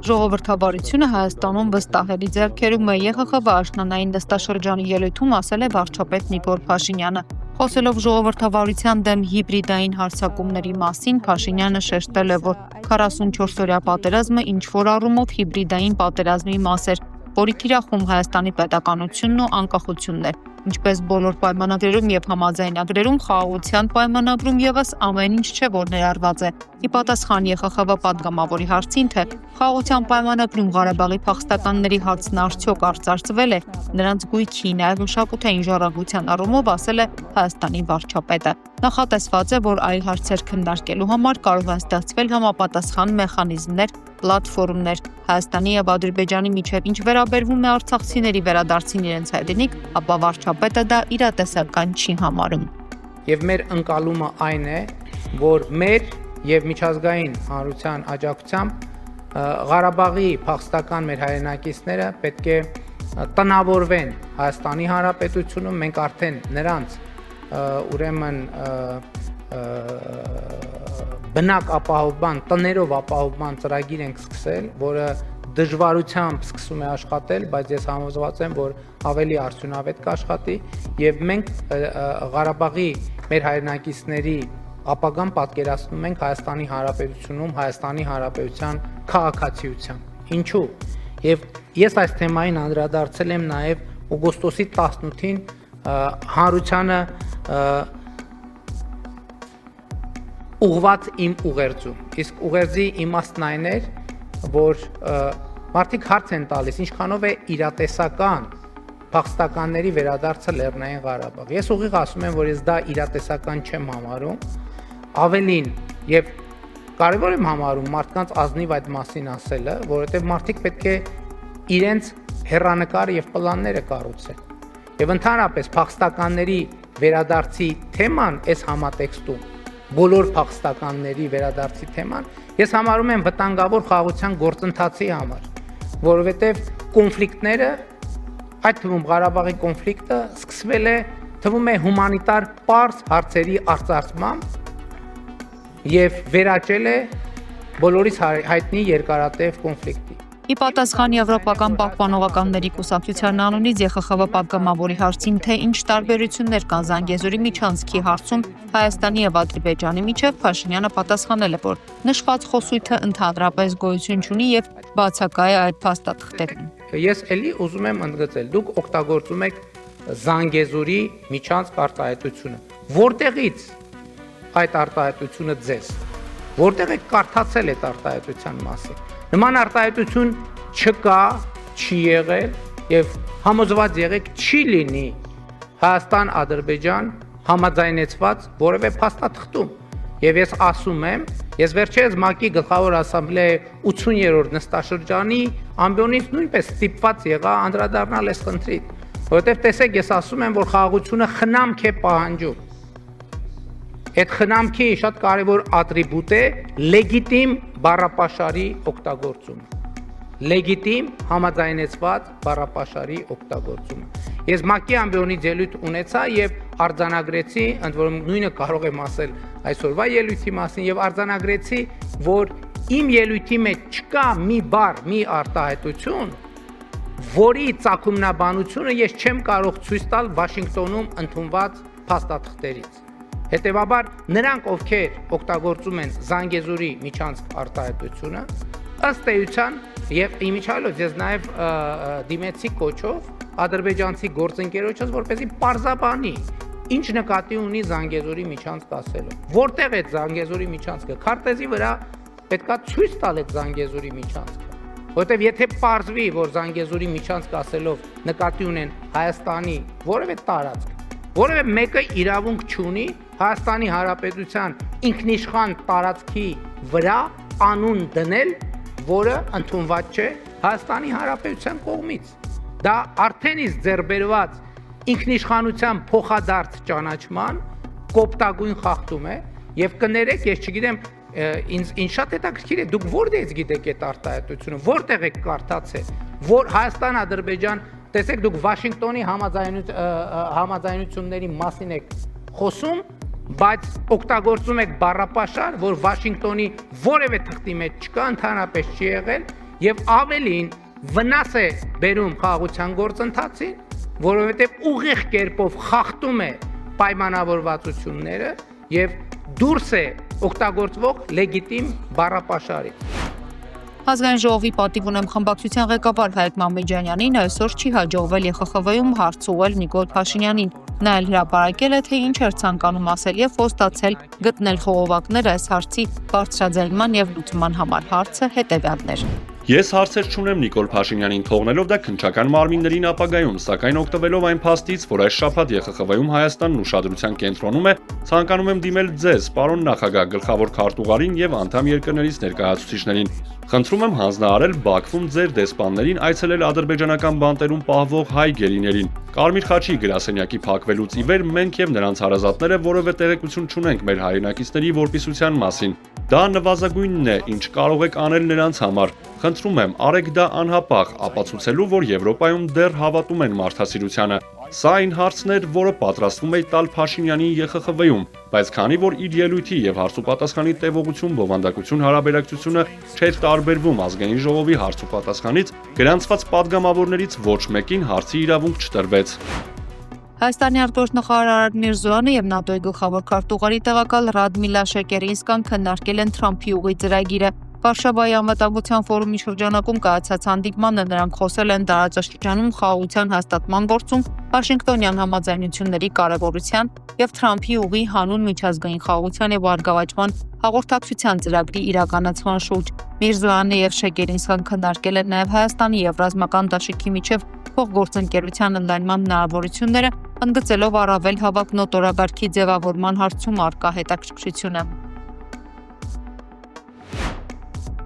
Ժողովրդավարությունը Հայաստանում վստահելի ձեռքերում է, ԵԽԽՎ աշնանային նստաշրջանի ելույթում ասել է վարչապետ Նիկոլ Փաշինյանը։ Խոսելով ժողովրդավարության դեմ հիբրիդային հարձակումների մասին, Փաշինյանը շեշտել է, որ 44-օրյա պատերազմը ինչ-որ առումով հիբրիդային պատերազմի մաս էր, որի թիրախում Հայաստանի պետականությունն ու անկախությունն էր։ Ինչպես բոլոր պայմանագրերում եւ համաձայնագրերում, խաղաղության պայմանագրում եւս ամեն ինչ չէ, որ ներառված է։ Ի պատասխան ԵԽԽՎ падգամավորի հարցին, թե խաղաղության պայմանագրում Ղարաբաղի փախստականների հարցն արդյոք արծարծվել է, նրանց գույքի, նաեւ մշակութային ժառանգության առումով ասել է Հայաստանի վարչապետը։ Նախատեսված է, որ այլ հարցեր քննարկելու համար կարող են ստեղծվել համապատասխան մեխանիզմներ, պլատֆորմներ Հայաստանի եւ Ադրբեջանի միջև ինչ վերաբերվում է արցախցիների վերադարձին իրենց հայրենիք, ապա վարչապետը դա իրատեսական չի համարում։ Եվ մեր ընկալումը այն է, որ մեր եւ միջազգային հանրության աջակցությամբ Ղարաբաղի փախստական մեր հայրենակիցները պետք է տնավորվեն Հայաստանի Հանրապետությունում, մենք արդեն նրանց ուրեմն բնակ ապահովման, տներով ապահովման ծրագիր ենք սկսել, որը դժվարությամբ սկսում է աշխատել, բայց ես համոզված եմ, որ ավելի արդյունավետ կաշխատի եւ մենք Ղարաբաղի մեր հայրենակիցների ապագան պատկերացնում ենք Հայաստանի Հանրապետությունում, Հայաստանի Հանրապետության քաղաքացիությամբ։ Ինչու՞։ Եվ ես այս թեմային անդրադարձել եմ նաեւ օգոստոսի 18-ին հանրությանը ուղված իմ ուղերձում։ Իսկ ուղերձի իմաստն այն էր, որ մարդիկ հարց են տալիս, ինչքանով է իրատեսական փախստականների վերադարձը Լեռնային Ղարաբաղ։ Ես ուղիղ ասում եմ, որ ես դա իրատեսական չեմ համարում, ավելին եւ կարեւոր եմ համարում մարդկանց ազնիվ այդ մասին ասելը, որովհետեւ մարդիկ պետք է իրենց հեռանկարը եւ պլանները կառուցեն։ Եվ ընդհանրապես փախստականների վերադարձի թեման այս համատեքստում բոլոր փախստականների վերադարձի թեման ես համարում եմ վտանգավոր խաղաղության գործընթացի համար, որովհետև կոնֆլիկտները, այդ թվում Ղարաբաղի կոնֆլիկտը սկսվել է, թվում է հումանիտար պարզ հարցերի արծարծմամբ եւ վերաճել է բոլորիս հայտնի երկարատև կոնֆլիկտի։ Ի պատասխան Եվրոպական պահպանողականների կուսակցության անունից ԵԽԽՎ падգամավորի հարցին, թե ինչ տարբերություններ կան Զանգեզուրի միջանցքի հարցում Հայաստանի եւ Ադրբեջանի միջև, Փաշինյանը պատասխանել է, որ նշված խոսույթը ընդհանրապես գոյություն չունի եւ բացակայ է այդ փաստաթղթերին։ Ես էլի ուզում եմ ընդգծել, դուք օգտագործում եք Զանգեզուրի միջանցք արտահայտությունը։ Որտեղից այդ արտահայտությունը ձեզ։ Որտեղ եք կարդացել այդ արտահայտության մասին։ Նման արտահայտություն չկա, չի եղել եւ համոզված եղեք չի լինի Հայաստան-Ադրբեջան համաձայնեցված որևէ փաստաթղթում։ Եվ ես ասում եմ, ես վերջերս ՄԱԿ-ի գլխավոր ասամբլեայի 80-րդ նստաշրջանի ամբիոնից նույնպես ստիպված եղա անդրադառնալ այս խնդրին, որովհետեւ տեսեք, ես ասում եմ, որ խաղաղությունը խնամք է պահանջում։ Այդ խնամքի շատ կարևոր ատրիբուտ է լեգիտիմ բառապաշարի օգտագործումը։ Լեգիտիմ համաձայնեցված բառապաշարի օգտագործումը։ Ես ՄԱԿ-ի ամբիոնից ելույթ ունեցա եւ արձանագրեցի, ընդ որում նույնը կարող եմ ասել այսօրվա ելույթի մասին եւ արձանագրեցի, որ իմ ելույթի մեջ չկա մի բառ, մի արտահայտություն, որի ծագումնաբանությունը ես չեմ կարող ցույց տալ Վաշինգտոնում ընդունված փաստաթղթերից։ Հետևաբար նրանք, ովքեր օգտագործում են Զանգեզուրի միջանցք արտահայտությունը, ըստ էության եւ իմիջիալոց ես նաեւ դիմեցի կոչով ադրբեջանցի գործընկերոջս, որպեսզի պարզաբանի ինչ նկատի ունի Զանգեզուրի միջանցք ասելով։ Որտեղ է Զանգեզուրի միջանցքը։ Քարտեզի վրա պետքա ցույց տալ այդ Զանգեզուրի միջանցքը։ Որտեւ եթե պարզվի, որ Զանգեզուրի միջանցք ասելով նկատի ունեն Հայաստանի որևէ տարածք, որևէ մեկը իրավունք չունի Հայաստանի Հանրապետության ինքնիշխան տարածքի վրա անուն դնել, որը ընդունված չէ Հայաստանի Հանրապետության կողմից։ Դա արդեն իսկ ձեռբերված ինքնիշխանության փոխադարձ ճանաչման կոպտագույն խախտում է եւ կներեք, ես չգիտեմ, ինձ շատ հետաքրքիր է, դուք որտեղից գիտեք այդ արտահայտությունը, որտեղ եք կարդացել, որ Հայաստան-Ադրբեջան, տեսեք, դուք Վաշինգտոնի համաձայնությունների մասին եք խոսում, բայց օգտագործում եք բառապաշար, որ Վաշինգտոնի որևէ թղթի մեջ չկա, ընդհանրապես չի եղել եւ ավելին վնաս է բերում խաղաղության գործընթացին, որովհետեւ ուղիղ կերպով խախտում է պայմանավորվածությունները եւ դուրս է օգտագործվող լեգիտիմ բառապաշարից։ Ազգային ժողովի պատիվ ունեմ խմբակցության ղեկավար Հայկ Մամեջանյանին այսօր չի հաջողվել ԵԽԽՎ-ում հարց ուղղել Նիկոլ Փաշինյանին։ Նա էլ հրապարակել է, թե ինչ էր ցանկանում ասել եւ խոստացել գտնել խողովակներ այս հարցի բարձրաձայնման եւ լուծման համար։ Հարցը հետեւյալն էր։ Ես հարցեր չունեմ Նիկոլ Փաշինյանին թողնելով դա քննչական մարմիններին ապագայում, սակայն օգտվելով այն փաստից, որ այս շաբաթ ԵԽԽՎ-ում Հայաստանն ուշադրության կենտրոնում է, ցանկանում եմ դիմել ձեզ, պարոն նախագահ, գլխավոր քարտուղարին եւ անդամ երկրներից ներկայացուցիչներին։ Խնդրում եմ հանձնարարել Բաքվում ձեր դեսպաններին այցելել ադրբեջանական բանտերում պահվող հայ գերիներին։ Կարմիր խաչի գրասենյակի փակվելուց ի վեր մենք եւ նրանց հարազատները որևէ տեղեկություն չունենք մեր հայրենակիցների որպիսության մասին։ Դա նվազագույնն է, ինչ կարող եք անել նրանց համար։ Խնդրում եմ, արեք դա անհապաղ, ապացուցելու, որ Եվրոպայում դեռ հավատում են մարդասիրությանը։ Սա այն հարցն էր, որը պատրաստվում է տալ Փաշինյանին ԵԽԽՎ-ում, բայց քանի որ իր ելույթի եւ հարցուպատասխանի տևողություն բովանդակություն հարաբերակցությունը չէր տարբերվում ազգային ժողովի հարցուպատասխանից, գրանցված падգամավորներից ոչ մեկին հարցի իրավունք չտրվեց։ Հայաստանի արտգործնախարար Արադ Միրզոյանը եւ ՆԱՏՕ-ի գլխավոր քարտուղարի տեղակալ Ռադմիլա Շեկերինսկան քննարկել են Թրամփի ուղի ծրագիրը։ Վարշավայի անվտանգության ֆորումի շրջանակում կայացած հանդիպմանը նրանք խոսել են տարածաշրջանում խաղաղության հաստատման գործում Վաշինգտոնյան համաձայնությունների կարևորության եւ Թրամփի ուղի հանուն միջազգային խաղաղության եւ արգավաճման հաղորդակցության ծրագրի իրականացման շուրջ։ Միրզոյանը եւ Շեկերինսկան քննարկել են նաեւ Հայաստանի եւ ռազմական դաշինքի միջև փոխգործընկերության ընդլայնման հնարավորությունները, ընդգծելով առավել հավակ նոտորագարքի ձևավորման հարցում առկա հետաքրքրությունը։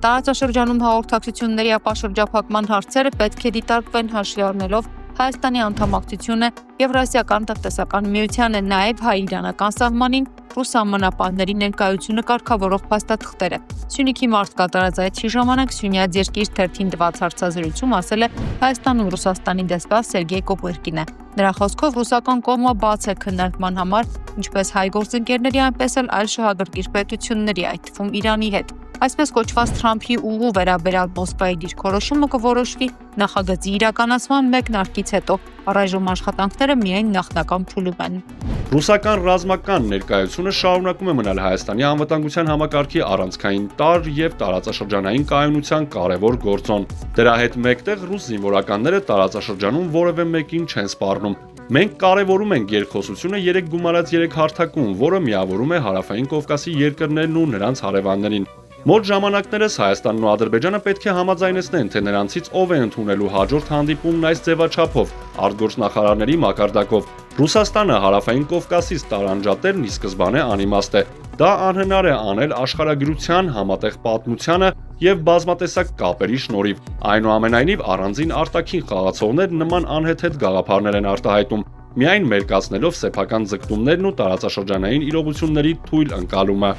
Տարածաշրջանում հաղորդակցությունների ապաշրջափակման հարցերը պետք է դիտարկվեն հաշվի առնելով Հայաստանի անդամակցությունը Եվրասիական տնտեսական միությանը, նաև հայ-իրանական սահմանին ռուս ամենապահների ներկայությունը կարգավորող փաստաթղթերը։ Սյունիքի մարտ կատարած այցի ժամանակ Սյունյաց երկիր թերթին տված հարցազրույցում ասել է Հայաստան ու Ռուսաստանի դեսպան Սերգեյ Կոպերկինը։ Նրա խոսքով ռուսական կողմը բաց է քննարկման համար ինչպես հայ գործընկերների, այնպես էլ այլ շահագրգիռ պետությունների, այդ թվում Իրանի հետ։ Այսպես կոչված Թրամփի ուղու վերաբերյալ Մոսկվայի դիրքորոշումը կորոշվի նախագծի իրականացման մեկնարկից հետո։ Առայժմ աշխատանքները միայն նախնական փուլում են։ Ռուսական ռազմական ներկայությունը շարունակում է մնալ Հայաստանի անվտանգության համակարգի առանցքային տարր եւ տարածաշրջանային կայունության կարևոր գործոն։ Դրա հետ մեկտեղ ռուս զինվորականները տարածաշրջանում որևէ մեկին չեն սպառնում։ Մենք կարևորում ենք երկխոսությունը 3 գումարած 3 հարթակում, որը միավորում է Հարավային Կովկասի երկրներն ու նրանց հարևաններին։ Մոտ ժամանակներս Հայաստանն ու Ադրբեջանը պետք է համաձայնեցնեն, թե նրանցից ով է ընդունելու հաջորդ հանդիպումն այս ձևաչափով, արտգործնախարարների մակարդակով։ Ռուսաստանը Հարավային Կովկասից տարանջատելն ի սկզբանե անիմաստ է։ Դա անհնար է անել աշխարհագրության, համատեղ պատմությանը եւ բազմատեսակ կապերի շնորհիվ։ Այնուամենայնիվ առանձին արտաքին խաղացողներ նման անհեթեթ գաղափարներ են արտահայտում, միայն մերկացնելով սեփական ձգտումներն ու տարածաշրջանային իրողությունների թույլ ընկալումը։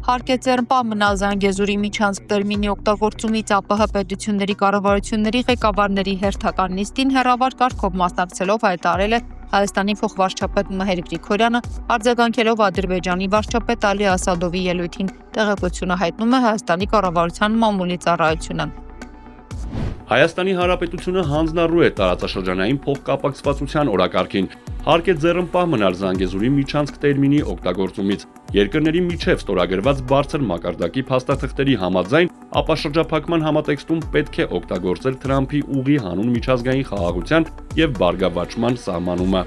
Հարկ է ձեռնպահ մնալ Զանգեզուրի միջանցք տերմինի օգտագործումից ԱՊՀ պետությունների կառավարությունների ղեկավարների հերթական նիստին հեռավար կարգով մասնակցելով հայտարարել է Հայաստանի փոխվարչապետ Մհեր Գրիգորյանը, արձագանքելով Ադրբեջանի վարչապետ Ալի Ասադովի ելույթին, տեղեկությունը հայտնում է Հայաստանի կառավարության մամուլի ծառայությունը։ Հայաստանի Հանրապետությունը հանձնառու է տարածաշրջանային փոխկապակցվածության օրակարգին, հարկ է ձեռնպահ մնալ Զանգեզուրի միջանցք տերմինի օգտագործումից։ Երկրների միջև ստորագրված բարձր մակարդակի փաստաթղթերի համաձայն ապաշրջափակման համատեքստում պետք է օգտագործել Թրամփի ուղի հանուն միջազգային խաղաղության եւ բարգավաճման սահմանումը։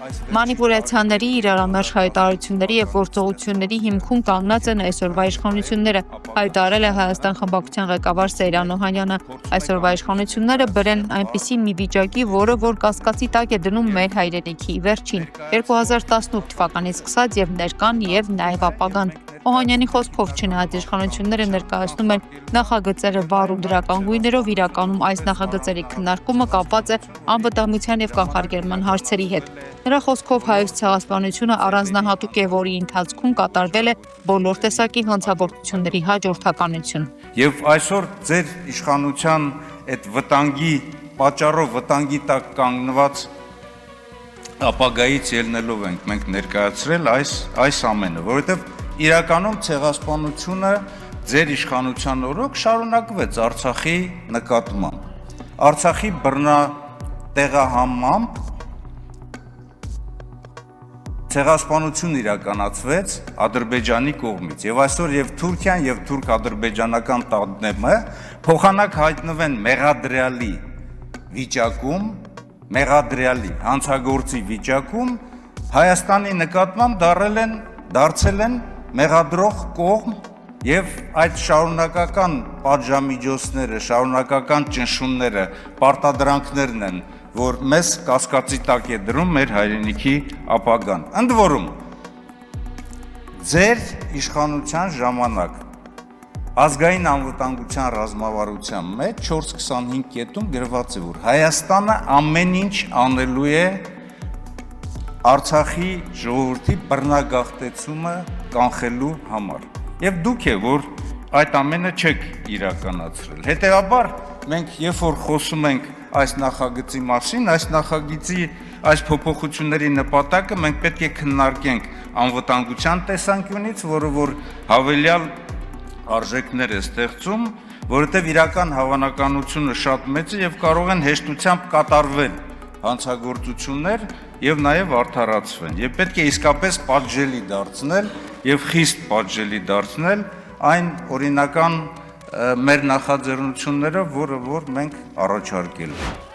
Մանիպուլյացիաների, իրարամերժ հայտարարությունների եւ գործողությունների հիմքում կանգնած են այսօրվա իշխանությունները, հայտարարել է Հայաստան խմբակցության ղեկավար Սեյրան Օհանյանը։ Այսօրվա իշխանությունները բերեն այնպիսի մի վիճակի, որը որ կասկածի տակ է դնում մեր հայրենիքի վերջին 2018 թվականից սկսած եւ ներկան եւ նաեւ ապագան։ Օհանյանի խոսքով չնայած իշխանությունները ներկայացնում են նախագծերը վառ ու դրական գույներով, իրականում այս նախագծերի քննարկումը կապված է անվտանգության եւ կանխարգելման հարցերի հետ։ Նրա խոսքով հայոց ցեղասպանությունը առանձնահատուկ է, որի ընթացքում կատարվել է բոլոր տեսակի հանցագործությունների հաջորդականություն։ Եվ այսօր ձեր իշխանության այդ վտանգի պատճառով վտանգի տակ կանգնված ապագայից ելնելով ենք մենք ներկայացրել այս ամենը, որովհետև իրականում ցեղասպանությունը ձեր իշխանության օրոք շարունակվեց Արցախի նկատմամբ։ Արցախի բռնատեղահանմամբ ցեղասպանություն իրականացվեց Ադրբեջանի կողմից եւ այսօր եւ Թուրքիան եւ թուրք-ադրբեջանական տանդեմը փոխանակ հայտնվեն մեղադրյալի վիճակում, մեղադրյալի հանցագործի վիճակում Հայաստանի նկատմամբ դարձել են մեղադրող կողմ եւ այդ շարունակական պատժամիջոցները, շարունակական ճնշումները, պարտադրանքներն են, որ մեզ կասկածի տակ է դրում մեր հայրենիքի ապագան։ Ընդ որում, ձեր իշխանության ժամանակ ազգային անվտանգության ռազմավարության մեջ 425 կետում գրված է, որ Հայաստանը ամեն ինչ անելու է Արցախի ժողովրդի բռնագաղթեցումը կանխելու համար։ Եվ դուք եք, որ այդ ամենը չեք իրականացրել։ Հետևաբար, մենք երբ որ խոսում ենք այս նախագծի մասին, այս նախագծի այս փոփոխությունների նպատակը մենք պետք է քննարկենք անվտանգության տեսանկյունից, որը որ հավելյալ արժեքներ է ստեղծում, որովհետև իրական հավանականությունը շատ մեծ է եւ կարող են հեշտությամբ կատարվել հանցագործություններ եւ նաեւ արդարացվեն։ Եվ պետք է իսկապես պատժելի դարձնել եւ խիստ պատժելի դարձնել այն օրինական մեր նախաձեռնությունները, որ մենք առաջարկել ենք։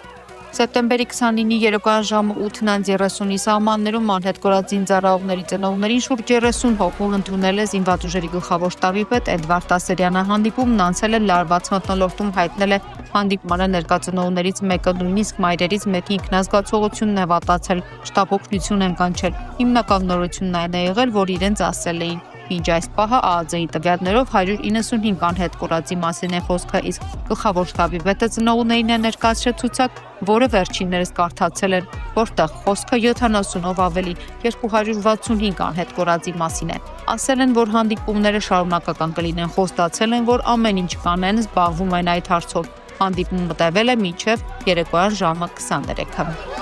Սեպտեմբերի 29-ի երեկոյան ժամը 8:30-ի սահմաններում անհետ կորած զինծառայողների ծնողներին շուրջ 30 հոգու ընդունել է զինված ուժերի գլխավոր շտաբի պետ Էդվարդ Տասերյանը։ Հանդիպումն անցել է լարված մթնոլորտում, հայտնել է հանդիպմանը ներկա ծնողներից մեկը, նույնիսկ մայրերից մեկի ինքնազգացողությունն է վատացել, շտապ օգնություն են կանչել։ Հիմնական նորությունն այն է եղել, որ իրենց ասել էին։ Մինչ այս պահը ԱԱԾ-ի տվյալներով 195 անհետ կորածի մասին է խոսքը, իսկ գլխավոր շտաբի պետը ծնողներին է ներկայացրել ցուցակ, որը վերջիններս կարդացել են, որտեղ խոսքը 70-ով ավելի 265 անհետ կորածի մասին է։ Ասել են, որ հանդիպումները շարունակական կլինեն, խոստացել են, որ ամեն ինչ կանեն, զբաղվում են այդ հարցով։ Հանդիպումը տևել է մինչև երեկոյան ժամը 23-ը։